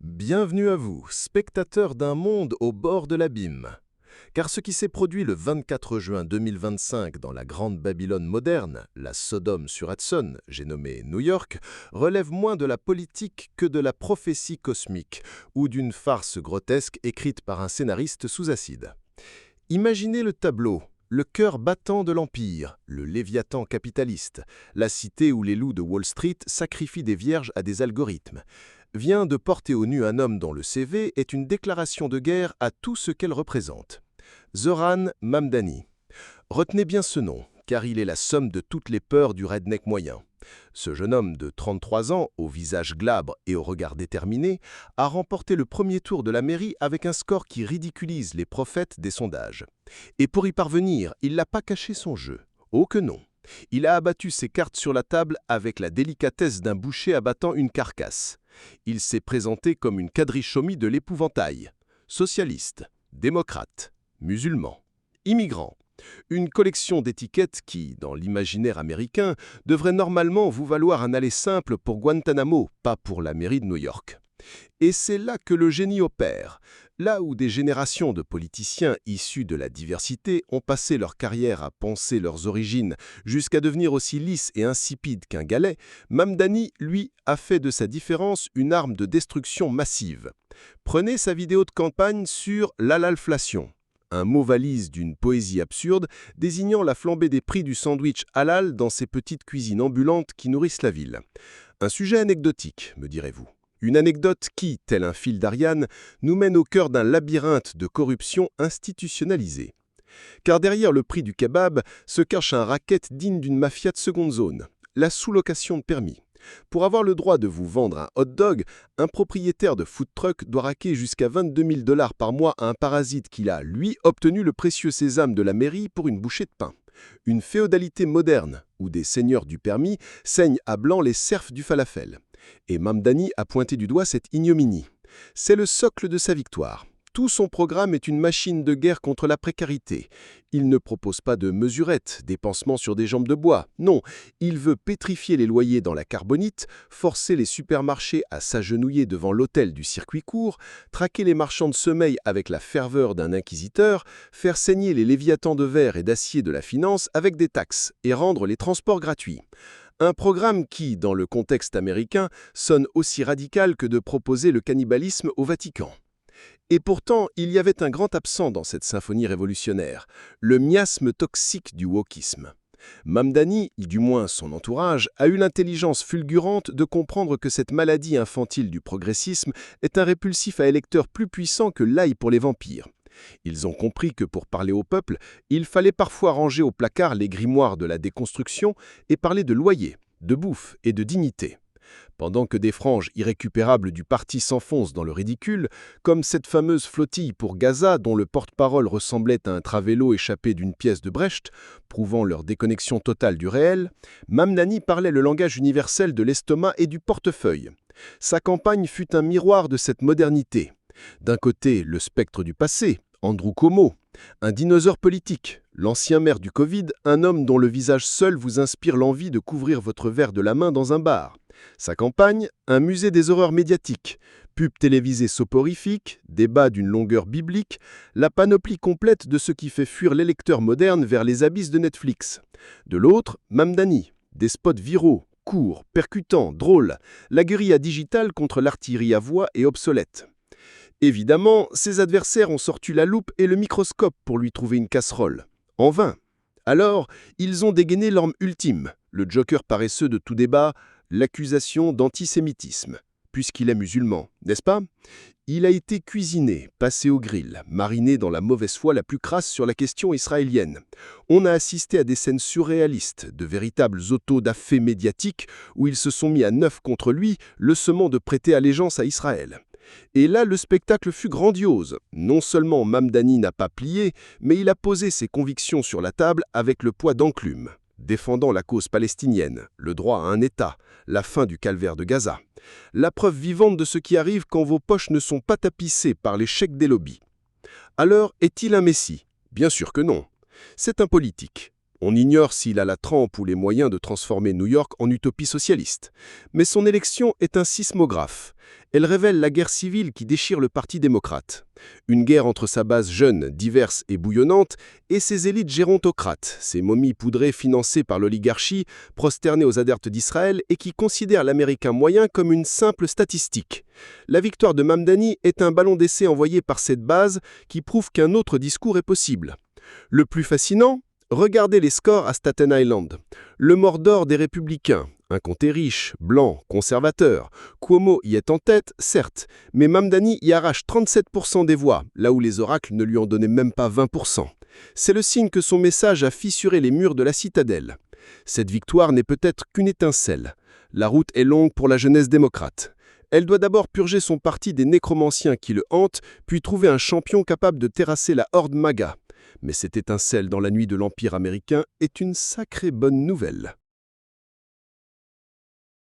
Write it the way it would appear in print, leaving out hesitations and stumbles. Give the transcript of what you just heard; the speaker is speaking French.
Bienvenue à vous, spectateurs d'un monde au bord de l'abîme. Car ce qui s'est produit le 24 juin 2025 dans la grande Babylone moderne, la Sodome sur Hudson, j'ai nommé New York, relève moins de la politique que de la prophétie cosmique ou d'une farce grotesque écrite par un scénariste sous acide. Imaginez le tableau, le cœur battant de l'Empire, le Léviathan capitaliste, la cité où les loups de Wall Street sacrifient des vierges à des algorithmes, vient de porter au nu un homme dont le CV est une déclaration de guerre à tout ce qu'elle représente. Zoran Mamdani. Retenez bien ce nom, car il est la somme de toutes les peurs du redneck moyen. Ce jeune homme de 33 ans, au visage glabre et au regard déterminé, a remporté le premier tour de la mairie avec un score qui ridiculise les prophètes des sondages. Et pour y parvenir, il n'a pas caché son jeu. Oh que non! Il a abattu ses cartes sur la table avec la délicatesse d'un boucher abattant une carcasse. Il s'est présenté comme une quadrichomie de l'épouvantail. Socialiste, démocrate, musulman, immigrant. Une collection d'étiquettes qui, dans l'imaginaire américain, devrait normalement vous valoir un aller simple pour Guantanamo, pas pour la mairie de New York. Et c'est là que le génie opère. Là où des générations de politiciens issus de la diversité ont passé leur carrière à penser leurs origines jusqu'à devenir aussi lisses et insipides qu'un galet, Mamdani, lui, a fait de sa différence une arme de destruction massive. Prenez sa vidéo de campagne sur l'halalflation, un mot valise d'une poésie absurde désignant la flambée des prix du sandwich halal dans ces petites cuisines ambulantes qui nourrissent la ville. Un sujet anecdotique, me direz-vous. Une anecdote qui, tel un fil d'Ariane, nous mène au cœur d'un labyrinthe de corruption institutionnalisée. Car derrière le prix du kebab se cache un racket digne d'une mafia de seconde zone, la sous-location de permis. Pour avoir le droit de vous vendre un hot dog, un propriétaire de food truck doit raquer jusqu'à 22 000 $ par mois à un parasite qu'il a, lui, obtenu le précieux sésame de la mairie pour une bouchée de pain. Une féodalité moderne, où des seigneurs du permis saignent à blanc les serfs du falafel. Et Mamdani a pointé du doigt cette ignominie. C'est le socle de sa victoire. Tout son programme est une machine de guerre contre la précarité. Il ne propose pas de mesurettes, des pansements sur des jambes de bois. Non, il veut pétrifier les loyers dans la carbonite, forcer les supermarchés à s'agenouiller devant l'hôtel du circuit court, traquer les marchands de sommeil avec la ferveur d'un inquisiteur, faire saigner les léviathans de verre et d'acier de la finance avec des taxes et rendre les transports gratuits. Un programme qui, dans le contexte américain, sonne aussi radical que de proposer le cannibalisme au Vatican. Et pourtant, il y avait un grand absent dans cette symphonie révolutionnaire, le miasme toxique du wokisme. Mamdani, du moins son entourage, a eu l'intelligence fulgurante de comprendre que cette maladie infantile du progressisme est un répulsif à électeurs plus puissant que l'ail pour les vampires. Ils ont compris que pour parler au peuple, il fallait parfois ranger au placard les grimoires de la déconstruction et parler de loyer, de bouffe et de dignité. Pendant que des franges irrécupérables du parti s'enfoncent dans le ridicule, comme cette fameuse flottille pour Gaza dont le porte-parole ressemblait à un travélo échappé d'une pièce de Brecht, prouvant leur déconnexion totale du réel, Mamdani parlait le langage universel de l'estomac et du portefeuille. Sa campagne fut un miroir de cette modernité. D'un côté, le spectre du passé, Andrew Cuomo, un dinosaure politique, l'ancien maire du Covid, un homme dont le visage seul vous inspire l'envie de couvrir votre verre de la main dans un bar. Sa campagne, un musée des horreurs médiatiques, pubs télévisées soporifiques, débats d'une longueur biblique, la panoplie complète de ce qui fait fuir l'électeur moderne vers les abysses de Netflix. De l'autre, Mamdani, des spots viraux, courts, percutants, drôles, la guérilla digitale contre l'artillerie à voix et obsolète. Évidemment, ses adversaires ont sorti la loupe et le microscope pour lui trouver une casserole. En vain. Alors, ils ont dégainé l'arme ultime, le joker paresseux de tout débat, l'accusation d'antisémitisme, puisqu'il est musulman, n'est-ce pas? Il a été cuisiné, passé au grill, mariné dans la mauvaise foi la plus crasse sur la question israélienne. On a assisté à des scènes surréalistes, de véritables auto-da-fé médiatiques où ils se sont mis à neuf contre lui, le semant de prêter allégeance à Israël. Et là, le spectacle fut grandiose. Non seulement Mamdani n'a pas plié, mais il a posé ses convictions sur la table avec le poids d'enclume, défendant la cause palestinienne, le droit à un État, la fin du calvaire de Gaza. La preuve vivante de ce qui arrive quand vos poches ne sont pas tapissées par les chèques des lobbies. Alors, est-il un messie? Bien sûr que non. C'est un politique. On ignore s'il a la trempe ou les moyens de transformer New York en utopie socialiste. Mais son élection est un sismographe. Elle révèle la guerre civile qui déchire le Parti démocrate. Une guerre entre sa base jeune, diverse et bouillonnante, et ses élites gérontocrates, ces momies poudrées financées par l'oligarchie, prosternées aux adeptes d'Israël et qui considèrent l'Américain moyen comme une simple statistique. La victoire de Mamdani est un ballon d'essai envoyé par cette base qui prouve qu'un autre discours est possible. Le plus fascinant, regardez les scores à Staten Island. Le Mordor des Républicains, un comté riche, blanc, conservateur. Cuomo y est en tête, certes, mais Mamdani y arrache 37% des voix, là où les oracles ne lui en donnaient même pas 20%. C'est le signe que son message a fissuré les murs de la citadelle. Cette victoire n'est peut-être qu'une étincelle. La route est longue pour la jeunesse démocrate. Elle doit d'abord purger son parti des nécromanciens qui le hantent, puis trouver un champion capable de terrasser la horde MAGA. Mais cette étincelle dans la nuit de l'Empire américain est une sacrée bonne nouvelle.